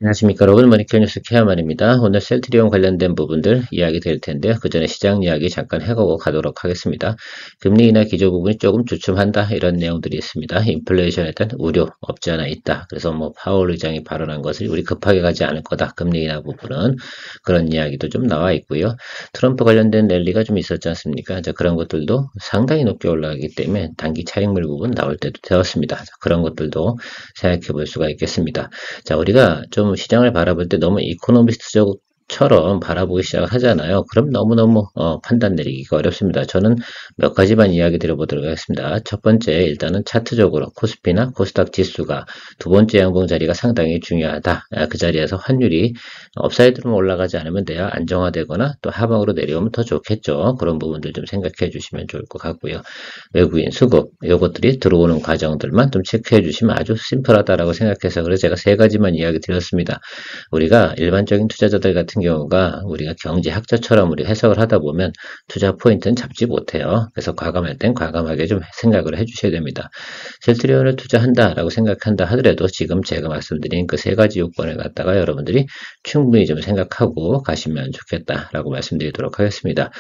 안녕하십니까 여러분, 머니큐뉴스 케아만입니다. 오늘 셀트리온 관련된 부분들 이야기 드릴 텐데요. 그 전에 시장 이야기 잠깐 해보고 가도록 하겠습니다. 금리 인하 기조 부분이 조금 주춤한다, 이런 내용들이 있습니다. 인플레이션에 대한 우려 없지 않아 있다. 그래서 파월 의장이 발언한 것을 우리 급하게 가지 않을 거다, 금리 인하 부분은. 그런 이야기도 좀 나와 있고요. 트럼프 관련된 랠리가 좀 있었지 않습니까? 그런 것들도 상당히 높게 올라가기 때문에 단기 차익물 부분 나올 때도 되었습니다. 그런 것들도 생각해 볼 수가 있겠습니다. 우리가 좀 시장을 바라볼 때 너무 이코노미스트적처럼 바라보기 시작하잖아요. 그럼 너무너무 판단 내리기가 어렵습니다. 저는 몇 가지만 이야기 드려보도록 하겠습니다. 첫 번째, 일단은 차트적으로 코스피나 코스닥 지수가 두 번째 양봉 자리가 상당히 중요하다. 그 자리에서 환율이 업사이드로 올라가지 않으면 돼야 안정화되거나 또 하방으로 내려오면 더 좋겠죠. 그런 부분들 좀 생각해 주시면 좋을 것 같고요. 외국인 수급, 요것들이 들어오는 과정들만 좀 체크해 주시면 아주 심플하다라고 생각해서, 그래서 제가 세 가지만 이야기 드렸습니다. 우리가 일반적인 투자자들 같은 경우가 우리가 경제학자처럼 우리 해석을 하다 보면 투자 포인트는 잡지 못해요. 그래서 과감할 땐 과감하게 좀 생각을 해 주셔야 됩니다. 셀트리온을 투자한다라고 생각한다 하더라도 지금 제가 말씀드린 그 세 가지 요건을 갖다가 여러분들이 충분히 좀 생각하고 가시면 좋겠다라고 말씀드리도록 하겠습니다.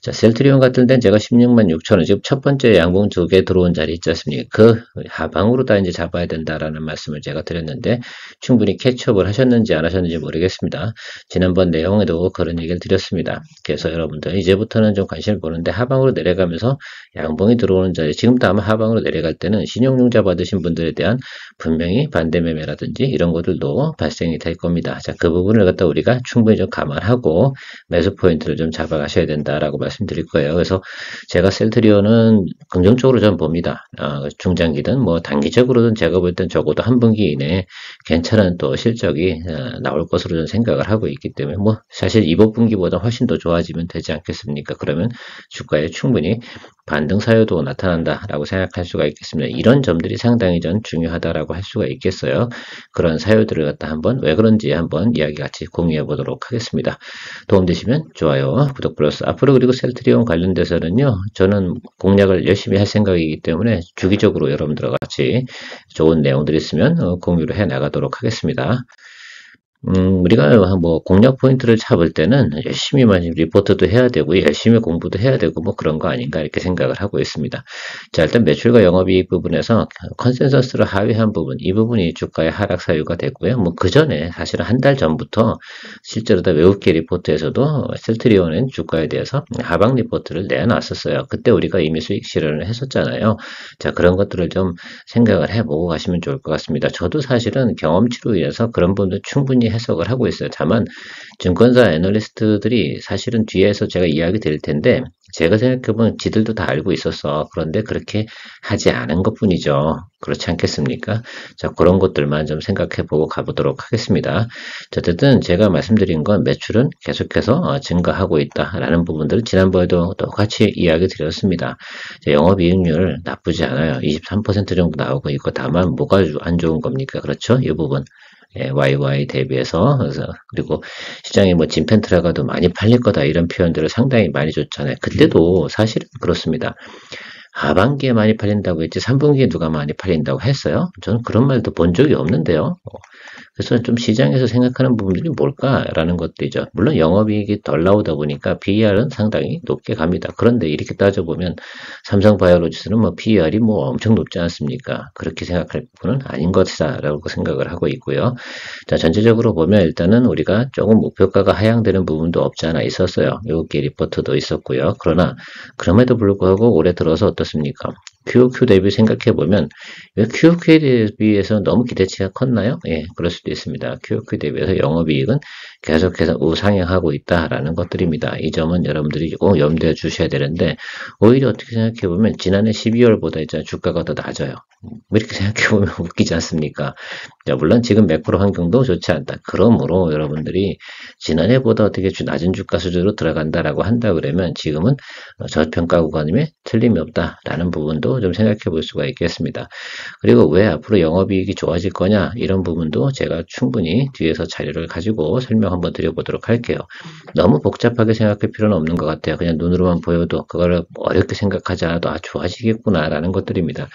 셀트리온 같은 데는 제가 16만 6천 원, 지금 첫 번째 양봉 두 개 들어온 자리 있지 않습니까? 그 하방으로 다 이제 잡아야 된다라는 말씀을 제가 드렸는데, 충분히 캐치업을 하셨는지 안 하셨는지 모르겠습니다. 지난번 내용에도 그런 얘기를 드렸습니다. 그래서 여러분들 이제부터는 좀 관심을 보는데, 하방으로 내려가면서 양봉이 들어오는 자리, 지금도 아마 하방으로 내려갈 때는 신용융자 받으신 분들에 대한 분명히 반대 매매라든지 이런 것들도 발생이 될 겁니다. 그 부분을 갖다 우리가 충분히 좀 감안하고 매수 포인트를 좀 잡아가셔야 된다라고 말씀드릴 거예요. 그래서 제가 셀트리온은 긍정적으로 좀 봅니다. 중장기든 단기적으로든 제가 볼 땐 적어도 한 분기 이내에 괜찮은 또 실적이 나올 것으로 저는 생각을 하고 있기 때문에 사실 이번 분기보다 훨씬 더 좋아지면 되지 않겠습니까? 그러면 주가에 충분히 반등 사유도 나타난다라고 생각할 수가 있겠습니다. 이런 점들이 상당히 전 중요하다라고 할 수가 있겠어요. 그런 사유들을 갖다 한번 왜 그런지 한번 이야기 같이 공유해 보도록 하겠습니다. 도움되시면 좋아요, 구독 플러스. 앞으로 그리고 셀트리온 관련돼서는요, 저는 공략을 열심히 할 생각이기 때문에 주기적으로 여러분들과 같이 좋은 내용들이 있으면 공유를 해 나가도록 하겠습니다. 우리가 공략 포인트를 잡을 때는 열심히만 리포트도 해야 되고 열심히 공부도 해야 되고 그런 거 아닌가, 이렇게 생각을 하고 있습니다. 일단 매출과 영업이익 부분에서 컨센서스를 하회한 부분, 이 부분이 주가의 하락 사유가 됐고요. 그 전에 사실은 한 달 전부터 실제로 다 외국계 리포트에서도 셀트리온은 주가에 대해서 하방 리포트를 내놨었어요. 그때 우리가 이미 수익 실현을 했었잖아요. 그런 것들을 좀 생각을 해보고 가시면 좋을 것 같습니다. 저도 사실은 경험치로 인해서 그런 부분도 충분히 해석을 하고 있어요. 다만 증권사 애널리스트들이 사실은 뒤에서 제가 이야기 드릴 텐데, 제가 생각해보면 지들도 다 알고 있었어. 그런데 그렇게 하지 않은 것 뿐이죠. 그렇지 않겠습니까? 그런 것들만 좀 생각해보고 가보도록 하겠습니다. 어쨌든 제가 말씀드린 건 매출은 계속해서 증가하고 있다라는 부분들을 지난번에도 똑같이 이야기 드렸습니다. 영업이익률 나쁘지 않아요. 23% 정도 나오고 있고, 다만 뭐가 안 좋은 겁니까? 그렇죠? 이 부분. YY 대비해서. 그리고 시장에 진펜트라가도 많이 팔릴 거다, 이런 표현들을 상당히 많이 줬잖아요. 그때도 사실은 그렇습니다. 하반기에 많이 팔린다고 했지 3분기에 누가 많이 팔린다고 했어요? 저는 그런 말도 본 적이 없는데요. 그래서 좀 시장에서 생각하는 부분들이 뭘까라는 것들이죠. 물론 영업이익이 덜 나오다 보니까 PER은 상당히 높게 갑니다. 그런데 이렇게 따져보면 삼성바이오로직스는 PER이 엄청 높지 않습니까? 그렇게 생각할 부분은 아닌 것이다라고 생각을 하고 있고요. 전체적으로 보면 일단은 우리가 조금 목표가가 하향되는 부분도 없지 않아 있었어요. 외국계 리포트도 있었고요. 그러나 그럼에도 불구하고 올해 들어서 어떻습니까? QOQ 대비 생각해보면 QOQ 대비해서 너무 기대치가 컸나요? 예, 그럴 수도 있습니다. QOQ 대비해서 영업이익은 계속해서 우상향하고 있다라는 것들입니다. 이 점은 여러분들이 꼭 염두에 주셔야 되는데, 오히려 어떻게 생각해보면 지난해 12월보다 이제 주가가 더 낮아요. 이렇게 생각해보면 웃기지 않습니까? 물론 지금 매크로 환경도 좋지 않다. 그러므로 여러분들이 지난해보다 어떻게 낮은 주가 수준으로 들어간다라고 한다 그러면 지금은 저평가 구간임에 틀림이 없다라는 부분도 부분도 좀 생각해 볼 수가 있겠습니다. 그리고 왜 앞으로 영업이익이 좋아질 거냐 이런 부분도 제가 충분히 뒤에서 자료를 가지고 설명 한번 드려보도록 할게요. 너무 복잡하게 생각할 필요는 없는 것 같아요. 그냥 눈으로만 보여도 그거를 어렵게 생각하지 않아도 좋아지겠구나라는 것들입니다.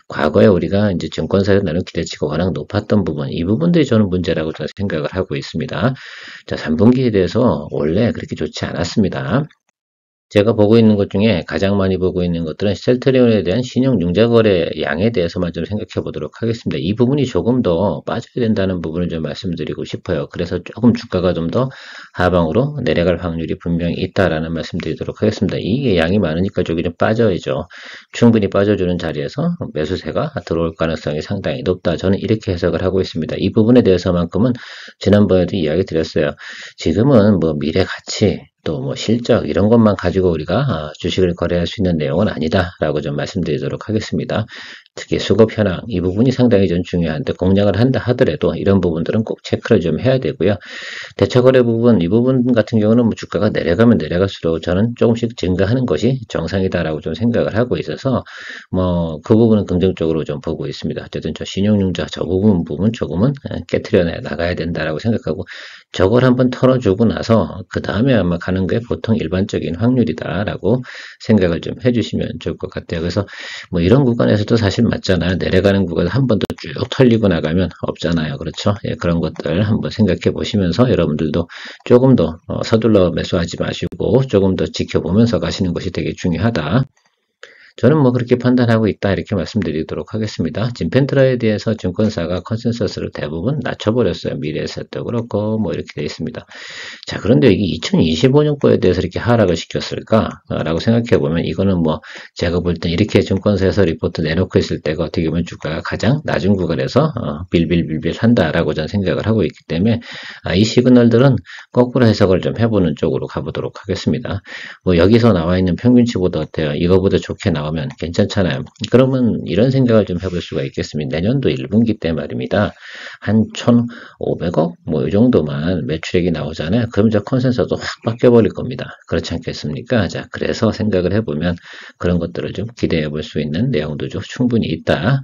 과거에 우리가 이제 증권사에 나눈 기대치가 워낙 높았던 부분, 이 부분들이 저는 문제라고 저는 생각을 하고 있습니다. 자, 3분기에 대해서 원래 그렇게 좋지 않았습니다. 제가 보고 있는 것 중에 가장 많이 보고 있는 것들은 셀트리온에 대한 신용 융자 거래 양에 대해서만 좀 생각해 보도록 하겠습니다. 이 부분이 조금 더 빠져야 된다는 부분을 좀 말씀드리고 싶어요. 그래서 조금 주가가 좀 더 하방으로 내려갈 확률이 분명히 있다라는 말씀드리도록 하겠습니다. 이게 양이 많으니까 저기 좀 빠져야죠. 충분히 빠져주는 자리에서 매수세가 들어올 가능성이 상당히 높다. 저는 이렇게 해석을 하고 있습니다. 이 부분에 대해서만큼은 지난번에도 이야기 드렸어요. 지금은 뭐 미래 가치 또 뭐 실적 이런 것만 가지고 우리가 주식을 거래할 수 있는 내용은 아니다라고 좀 말씀드리도록 하겠습니다. 특히 수급 현황 이 부분이 상당히 좀 중요한데 공략을 한다 하더라도 이런 부분들은 꼭 체크를 좀 해야 되고요. 대처거래 부분 이 부분 같은 경우는 뭐 주가가 내려가면 내려갈수록 저는 조금씩 증가하는 것이 정상이다라고 좀 생각을 하고 있어서 뭐 그 부분은 긍정적으로 좀 보고 있습니다. 어쨌든 저 신용융자 저 부분 조금은 깨트려 나가야 된다라고 생각하고 저걸 한번 털어주고 나서 그 다음에 아마 가는 게 보통 일반적인 확률이다라고 생각을 좀 해주시면 좋을 것 같아요. 그래서 뭐 이런 구간에서도 사실 맞잖아요. 내려가는 구간 한 번 더 쭉 털리고 나가면 없잖아요. 그렇죠? 예, 그런 것들 한번 생각해 보시면서 여러분들도 조금 더 서둘러 매수하지 마시고 조금 더 지켜보면서 가시는 것이 되게 중요하다. 저는 뭐 그렇게 판단하고 있다 이렇게 말씀드리도록 하겠습니다. 진펜트라에 대해서 증권사가 컨센서스를 대부분 낮춰버렸어요. 미래에셋도 그렇고 뭐 이렇게 되어 있습니다. 자, 그런데 이게 2025년 거에 대해서 이렇게 하락을 시켰을까라고 생각해 보면 이거는 뭐 제가 볼 땐 이렇게 증권사에서 리포트 내놓고 있을 때가 어떻게 보면 주가가 가장 낮은 구간에서 빌빌빌빌 한다라고 저는 생각을 하고 있기 때문에 이 시그널들은 거꾸로 해석을 좀 해보는 쪽으로 가보도록 하겠습니다. 뭐 여기서 나와 있는 평균치보다 어때요? 이거보다 좋게 나오면 괜찮잖아요. 그러면 이런 생각을 좀 해볼 수가 있겠습니다. 내년도 1분기 때 말입니다. 한 1,500억 뭐 이 정도만 매출액이 나오잖아요. 그럼 저 컨센서도 확 바뀌어버릴 겁니다. 그렇지 않겠습니까? 자, 그래서 생각을 해보면 그런 것들을 좀 기대해 볼 수 있는 내용도 좀 충분히 있다.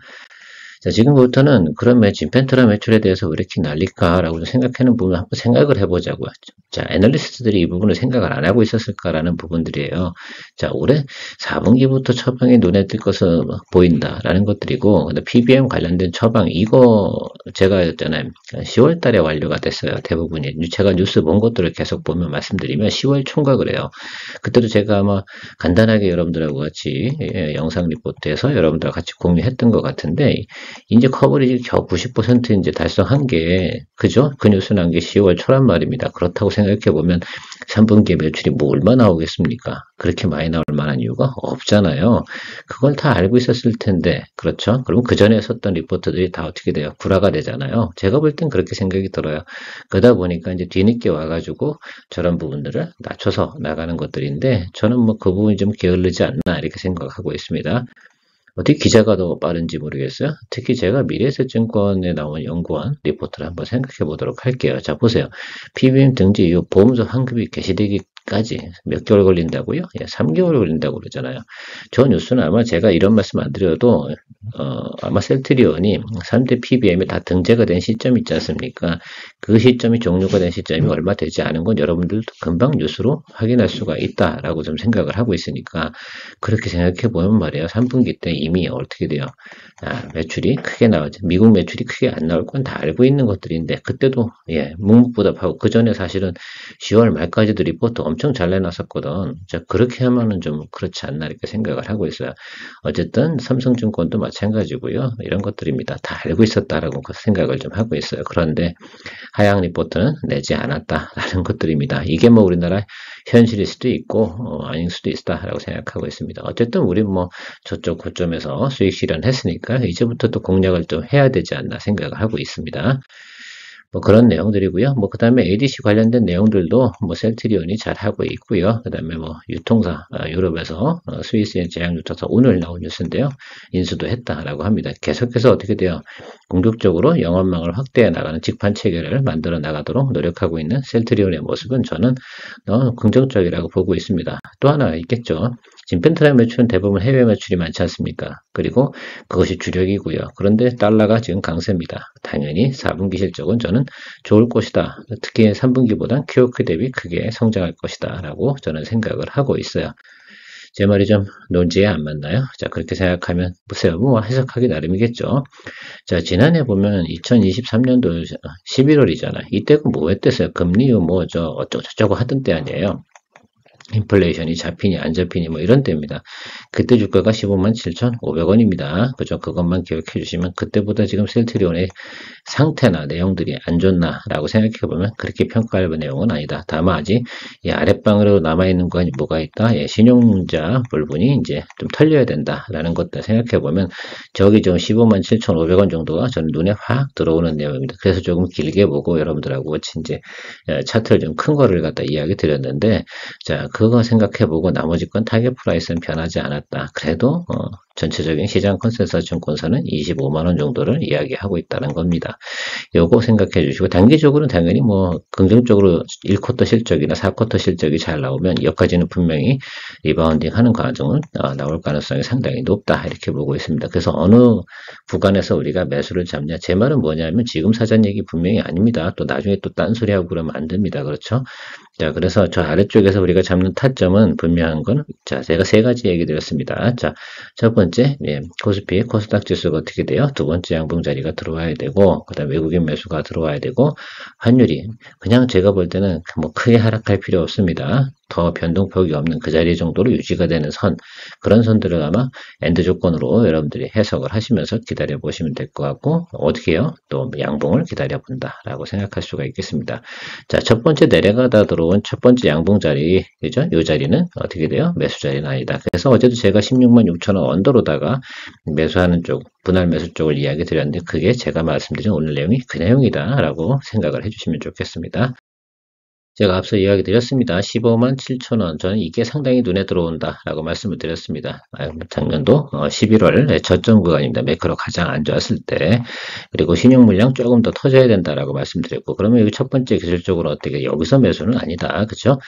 자, 지금부터는 그런 진펜트라 매출에 대해서 왜 이렇게 난리까라고 생각하는 부분을 한번 생각을 해보자고요. 자, 애널리스트들이 이 부분을 생각을 안 하고 있었을까라는 부분들이에요. 자, 올해 4분기부터 처방이 눈에 띌 것은 보인다라는 것들이고, 근데 PBM 관련된 처방, 이거 제가 였잖아요. 10월 달에 완료가 됐어요. 대부분이. 제가 뉴스 본 것들을 계속 보면 말씀드리면 10월 총각을 해요. 그때도 제가 아마 간단하게 여러분들하고 같이 영상 리포트에서 여러분들과 같이 공유했던 것 같은데, 이제 커버리지 겨우 90% 이제 달성한 게, 그죠? 그 뉴스 난 게 10월 초란 말입니다. 그렇다고 생각해보면 3분기 매출이 뭐 얼마 나오겠습니까? 그렇게 많이 나올 만한 이유가 없잖아요. 그걸 다 알고 있었을 텐데, 그렇죠? 그럼 그 전에 썼던 리포트들이 다 어떻게 돼요? 구라가 되잖아요. 제가 볼 땐 그렇게 생각이 들어요. 그러다 보니까 이제 뒤늦게 와가지고 저런 부분들을 낮춰서 나가는 것들인데, 저는 뭐 그 부분이 좀 게을르지 않나 이렇게 생각하고 있습니다. 어떻게 기자가 더 빠른지 모르겠어요. 특히 제가 미래에셋증권에 나온 연구원 리포트를 한번 생각해 보도록 할게요. 자, 보세요. PBM 등재 이후 보험료 환급이 개시되기까지 몇 개월 걸린다고요? 예, 3개월 걸린다고 그러잖아요. 저 뉴스는 아마 제가 이런 말씀 안 드려도 아마 셀트리온이 3대 PBM에 다 등재가 된 시점이 있지 않습니까? 그 시점이 종료가 된 시점이 얼마 되지 않은 건 여러분들도 금방 뉴스로 확인할 수가 있다라고 좀 생각을 하고 있으니까 그렇게 생각해 보면 말이에요. 3분기 때 이미 어떻게 돼요? 매출이 크게 나오죠. 미국 매출이 크게 안 나올 건 다 알고 있는 것들인데 그때도 예, 묵묵부답하고 그 전에 사실은 10월 말까지도 리포트 엄청 잘 내놨었거든. 자, 그렇게 하면은 좀 그렇지 않나 이렇게 생각을 하고 있어요. 어쨌든 삼성증권도 마찬가지고요. 이런 것들입니다. 다 알고 있었다라고 생각을 좀 하고 있어요. 그런데 하향 리포트는 내지 않았다라는 것들입니다. 이게 뭐 우리나라 현실일 수도 있고 아닐 수도 있다라고 생각하고 있습니다. 어쨌든 우리 뭐 저쪽 고점에서 수익 실현했으니까 이제부터 또 공략을 좀 해야 되지 않나 생각을 하고 있습니다. 뭐 그런 내용들이고요. 뭐 그다음에 ADC 관련된 내용들도 뭐 셀트리온이 잘 하고 있고요. 그다음에 뭐 유통사 유럽에서 스위스의 제약 유통사 오늘 나온 뉴스인데요. 인수도 했다라고 합니다. 계속해서 어떻게 돼요? 공격적으로 영업망을 확대해 나가는 직판 체계를 만들어 나가도록 노력하고 있는 셀트리온의 모습은 저는 긍정적이라고 보고 있습니다. 또 하나 있겠죠. 진펜트라의 매출은 대부분 해외 매출이 많지 않습니까? 그리고 그것이 주력이고요. 그런데 달러가 지금 강세입니다. 당연히 4분기 실적은 저는 좋을 것이다. 특히 3분기보단 QOQ 대비 크게 성장할 것이다. 라고 저는 생각을 하고 있어요. 제 말이 좀 논지에 안 맞나요? 자, 그렇게 생각하면 보세요. 뭐 해석하기 나름이겠죠. 자, 지난해 보면 2023년도 11월이잖아. 이때 뭐 했댔어요? 금리 뭐 어쩌고저쩌고 하던 때 아니에요. 인플레이션이 잡히니 안 잡히니 뭐 이런 때입니다. 그때 주가가 15만 7,500원입니다. 그죠? 그것만 기억해 주시면 그때보다 지금 셀트리온의 상태나 내용들이 안 좋나 라고 생각해 보면 그렇게 평가할 내용은 아니다. 다만 아직 이 아랫방으로 남아있는 건 뭐가 있다? 예, 신용자 부분이 이제 좀 털려야 된다라는 것들 생각해 보면 저기 좀 15만 7,500원 정도가 저는 눈에 확 들어오는 내용입니다. 그래서 조금 길게 보고 여러분들하고 같이 이제 차트를 좀 큰 거를 갖다 이야기 드렸는데 자, 그거 생각해보고 나머지 건 타겟 프라이스는 변하지 않았다. 그래도 전체적인 시장 컨센서스 증권사는 25만원 정도를 이야기하고 있다는 겁니다. 요거 생각해 주시고 단기적으로는 당연히 뭐 긍정적으로 1쿼터 실적이나 4쿼터 실적이 잘 나오면 여기까지는 분명히 리바운딩 하는 과정은 나올 가능성이 상당히 높다 이렇게 보고 있습니다. 그래서 어느 구간에서 우리가 매수를 잡냐 제 말은 뭐냐면 지금 사전 얘기 분명히 아닙니다. 또 나중에 또 딴소리하고 그러면 안 됩니다. 그렇죠? 자, 그래서 저 아래쪽에서 우리가 잡는 타점은 분명한 건, 자, 제가 세 가지 얘기 드렸습니다. 자, 첫 번째, 코스피, 코스닥 지수가 어떻게 돼요? 두 번째 양봉 자리가 들어와야 되고, 그 다음 외국인 매수가 들어와야 되고, 환율이, 그냥 제가 볼 때는 뭐 크게 하락할 필요 없습니다. 더 변동폭이 없는 그 자리 정도로 유지가 되는 선, 그런 선들을 아마 엔드 조건으로 여러분들이 해석을 하시면서 기다려 보시면 될 것 같고, 어떻게 해요? 또 양봉을 기다려 본다라고 생각할 수가 있겠습니다. 자, 첫 번째 내려가다 들어온 첫 번째 양봉 자리, 그죠? 이 자리는 어떻게 돼요? 매수 자리는 아니다. 그래서 어제도 제가 16만 6천원 언더로다가 매수하는 쪽, 분할 매수 쪽을 이야기 드렸는데, 그게 제가 말씀드린 오늘 내용이 그 내용이다라고 생각을 해주시면 좋겠습니다. 제가 앞서 이야기 드렸습니다. 15만 7천원. 저는 이게 상당히 눈에 들어온다. 라고 말씀을 드렸습니다. 작년도 11월 저점 구간입니다. 매크로 가장 안 좋았을 때. 그리고 신용 물량 조금 더 터져야 된다라고 말씀드렸고, 그러면 여기 첫 번째 기술적으로 어떻게, 여기서 매수는 아니다. 그죠?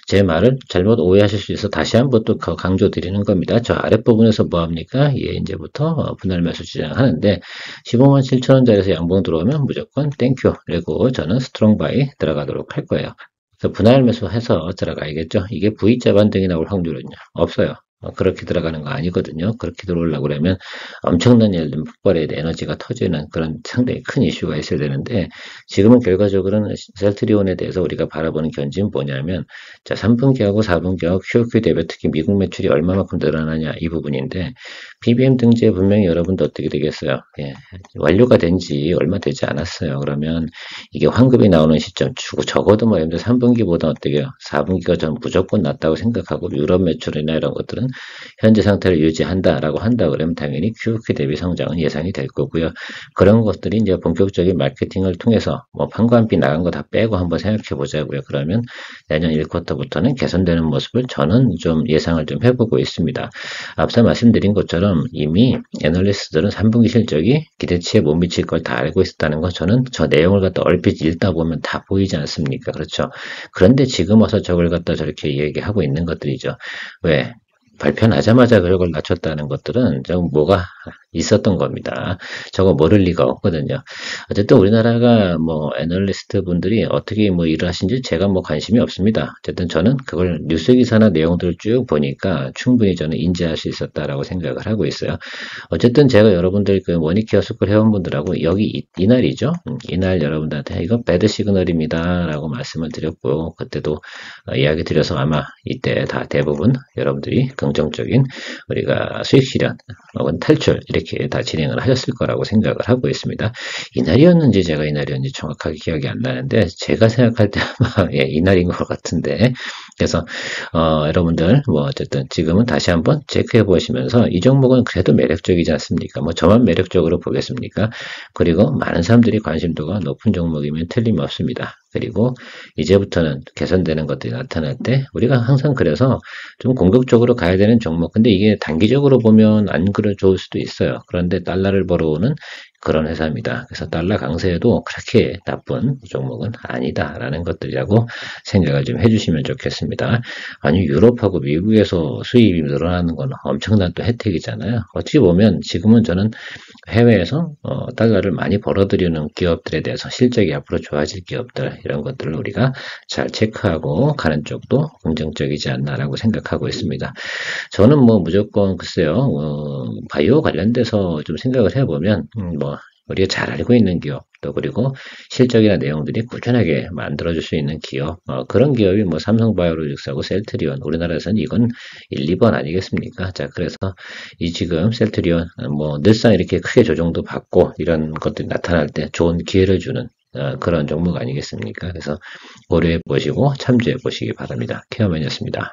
제 말을 잘못 오해하실 수 있어 다시 한번 또 강조 드리는 겁니다. 저 아랫부분에서 뭐 합니까? 예, 이제부터 분할 매수 진행하는데, 15만 7천원짜리에서 양봉 들어오면 무조건 땡큐. 그리고 저는 스트롱 바이 들어가도록 할 거예요. 그래서 분할 매수해서 들어가야겠죠. 이게 V자 반등이 나올 확률은요? 없어요. 그렇게 들어가는 거 아니거든요. 그렇게 들어오려고 그러면 엄청난 예를 들면 폭발의 에너지가 터지는 그런 상당히 큰 이슈가 있어야 되는데 지금은 결과적으로는 셀트리온에 대해서 우리가 바라보는 견지는 뭐냐면 자 3분기하고 4분기하고 QOQ 대비 특히 미국 매출이 얼마만큼 늘어나냐 이 부분인데 PBM 등재 분명히 여러분도 어떻게 되겠어요? 예, 완료가 된 지 얼마 되지 않았어요. 그러면 이게 환급이 나오는 시점 주고 적어도 뭐 예를 들어 3분기보다 어떻게 4분기가 전 무조건 낫다고 생각하고 유럽 매출이나 이런 것들은 현재 상태를 유지한다라고 한다 그러면 당연히 QOQ 대비 성장은 예상이 될 거고요. 그런 것들이 이제 본격적인 마케팅을 통해서 뭐 판관비 나간 거 다 빼고 한번 생각해 보자고요. 그러면 내년 1쿼터부터는 개선되는 모습을 저는 좀 예상을 좀 해보고 있습니다. 앞서 말씀드린 것처럼 이미 애널리스트들은 3분기 실적이 기대치에 못 미칠 걸 다 알고 있었다는 거 저는 저 내용을 갖다 얼핏 읽다 보면 다 보이지 않습니까? 그렇죠. 그런데 지금 와서 저걸 갖다 저렇게 얘기하고 있는 것들이죠. 왜? 발표나자마자 그걸 낮췄다는 것들은 좀 뭐가 있었던 겁니다. 저거 모를 리가 없거든요. 어쨌든 우리나라가 뭐 애널리스트 분들이 어떻게 뭐 일을 하신지 제가 뭐 관심이 없습니다. 어쨌든 저는 그걸 뉴스 기사나 내용들을 쭉 보니까 충분히 저는 인지할 수 있었다라고 생각을 하고 있어요. 어쨌든 제가 여러분들 그 머니케어 스쿨 회원분들하고 여기 이날이죠. 이날 여러분들한테 이거 배드 시그널입니다. 라고 말씀을 드렸고 그때도 이야기 드려서 아마 이때 다 대부분 여러분들이 긍정적인 우리가 수익 실현 혹은 탈출 이렇게 이렇게 다 진행을 하셨을 거라고 생각을 하고 있습니다. 이날이었는지 제가 이날이었는지 정확하게 기억이 안 나는데 제가 생각할 때 아마 예, 이날인 것 같은데 그래서 여러분들 뭐 어쨌든 지금은 다시 한번 체크해 보시면서 이 종목은 그래도 매력적이지 않습니까? 뭐 저만 매력적으로 보겠습니까? 그리고 많은 사람들이 관심도가 높은 종목이면 틀림없습니다. 그리고 이제부터는 개선되는 것들이 나타날 때 우리가 항상 그래서 좀 공격적으로 가야 되는 종목. 근데 이게 단기적으로 보면 안 그래 좋을 수도 있어요. 그런데 달러를 벌어오는 그런 회사입니다. 그래서 달러 강세에도 그렇게 나쁜 종목은 아니다라는 것들이라고 생각을 좀 해주시면 좋겠습니다. 아니 유럽하고 미국에서 수입이 늘어나는 건 엄청난 또 혜택이잖아요. 어떻게 보면 지금은 저는 해외에서 달러를 많이 벌어들이는 기업들에 대해서 실적이 앞으로 좋아질 기업들 이런 것들을 우리가 잘 체크하고 가는 쪽도 긍정적이지 않나라고 생각하고 있습니다. 저는 뭐 무조건 글쎄요 바이오 관련돼서 좀 생각을 해보면 뭐 우리가 잘 알고 있는 기업 또 그리고 실적이나 내용들이 꾸준하게 만들어줄 수 있는 기업 그런 기업이 뭐 삼성바이오로직스하고 셀트리온 우리나라에서는 이건 1, 2번 아니겠습니까? 자 그래서 이 지금 셀트리온 뭐 늘상 이렇게 크게 조정도 받고 이런 것들이 나타날 때 좋은 기회를 주는 그런 종목 아니겠습니까? 그래서 고려해 보시고 참조해 보시기 바랍니다. 케어맨이었습니다.